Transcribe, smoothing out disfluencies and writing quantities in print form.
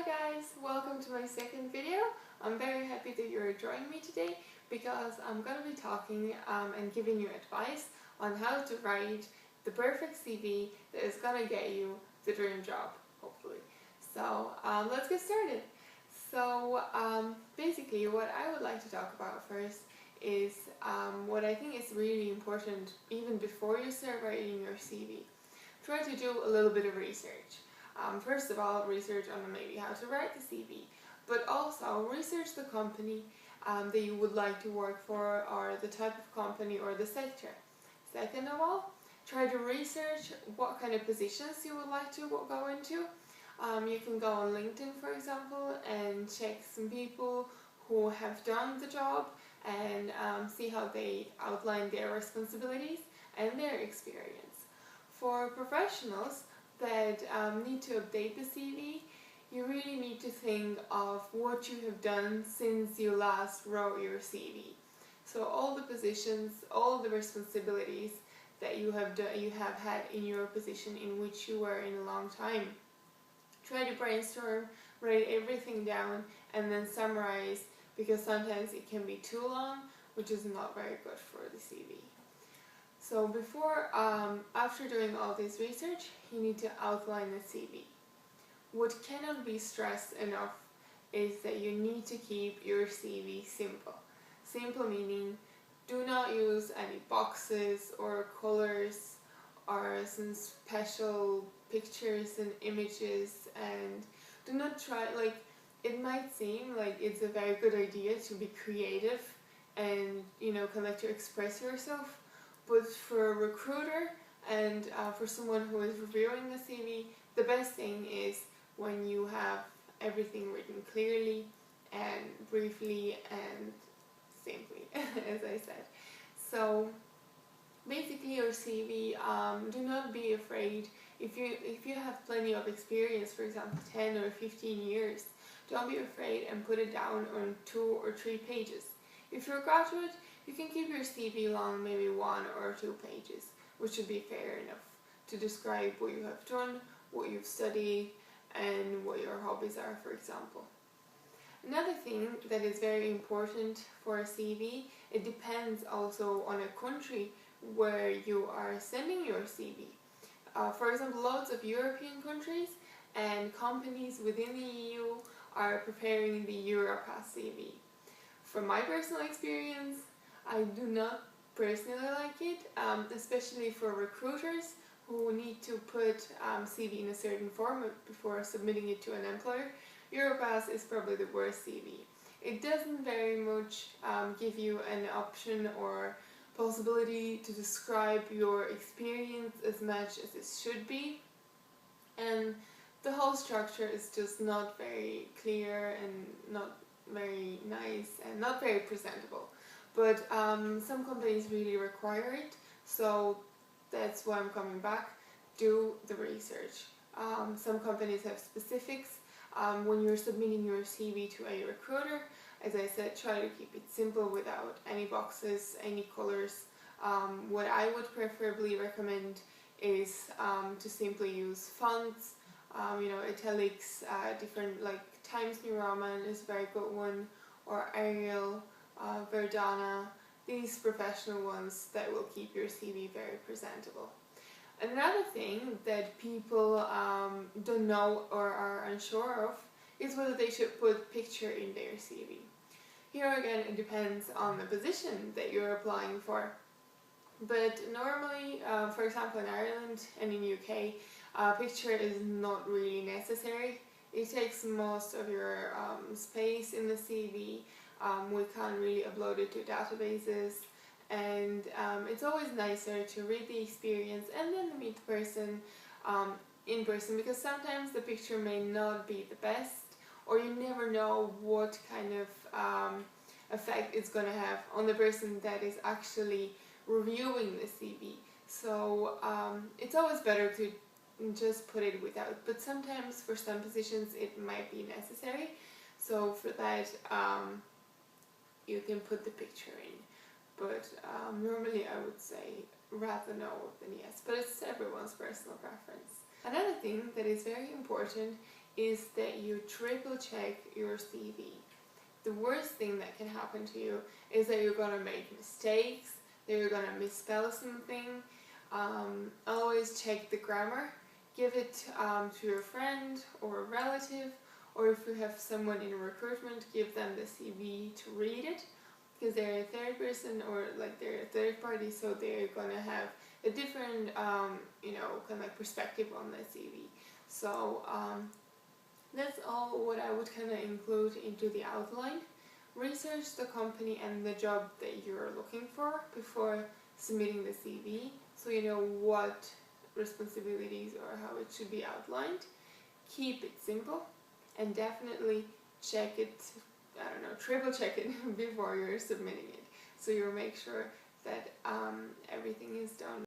Hi guys, welcome to my second video. I'm very happy that you're joining me today because I'm going to be talking and giving you advice on how to write the perfect CV that is going to get you the dream job, hopefully. So let's get started. So basically what I would like to talk about first is what I think is really important even before you start writing your CV. Try to do a little bit of research. First of all, research on maybe how to write the CV, but also research the company that you would like to work for, or the type of company or the sector. Second of all, try to research what kind of positions you would like to go into. You can go on LinkedIn, for example, and check some people who have done the job and see how they outline their responsibilities and their experience. For professionals that need to update the CV, you really need to think of what you have done since you last wrote your CV. So all the positions, all the responsibilities that you have had in your position in which you were in a long time. Try to brainstorm, write everything down, and then summarize, because sometimes it can be too long, which is not very good for the CV. So after doing all this research, you need to outline the CV. What cannot be stressed enough is that you need to keep your CV simple. Simple meaning, do not use any boxes or colors or some special pictures and images, and do not try, it might seem like it's a very good idea to be creative and kind of to express yourself. But for a recruiter and for someone who is reviewing the CV, the best thing is when you have everything written clearly and briefly and simply, as I said. So basically your CV, do not be afraid. If you have plenty of experience, for example 10 or 15 years, don't be afraid and put it down on 2 or 3 pages. If you're a graduate, you can keep your CV long, maybe 1 or 2 pages, which should be fair enough to describe what you have done, what you've studied, and what your hobbies are, for example. Another thing that is very important for a CV, it depends also on a country where you are sending your CV. For example, lots of European countries and companies within the EU are preparing the Europass CV. From my personal experience, I do not personally like it, especially for recruiters who need to put CV in a certain format before submitting it to an employer. Europass is probably the worst CV. It doesn't very much give you an option or possibility to describe your experience as much as it should be, and the whole structure is just not very clear and not very nice and not very presentable. But some companies really require it, so that's why I'm coming back. Do the research. Some companies have specifics. When you're submitting your CV to a recruiter, as I said, try to keep it simple without any boxes, any colors. What I would preferably recommend is to simply use fonts, italics, different, like Times New Roman is a very good one, or Arial, Verdana, these professional ones that will keep your CV very presentable. Another thing that people don't know or are unsure of is whether they should put picture in their CV. Here again, it depends on the position that you're applying for. But normally, for example in Ireland and in UK, picture is not really necessary. It takes most of your space in the CV. We can't really upload it to databases, and it's always nicer to read the experience and then meet the person in person, because sometimes the picture may not be the best, or you never know what kind of effect it's going to have on the person that is actually reviewing the CV. So it's always better to just put it without, but sometimes for some positions it might be necessary. So for that, you can put the picture in, but normally I would say rather no than yes, but it's everyone's personal preference. Another thing that is very important is that you triple check your CV. The worst thing that can happen to you is that you're going to make mistakes, that you're going to misspell something. Always check the grammar. Give it to your friend or a relative, or if you have someone in recruitment, give them the CV to read it, because they're a third person, or like they're a third party, so they're going to have a different kind of like perspective on the CV. So that's all what I would kind of include into the outline. Research the company and the job that you're looking for before submitting the CV, so you know what responsibilities or how it should be outlined. Keep it simple, and definitely check it, triple check it before you're submitting it, so you make sure that everything is done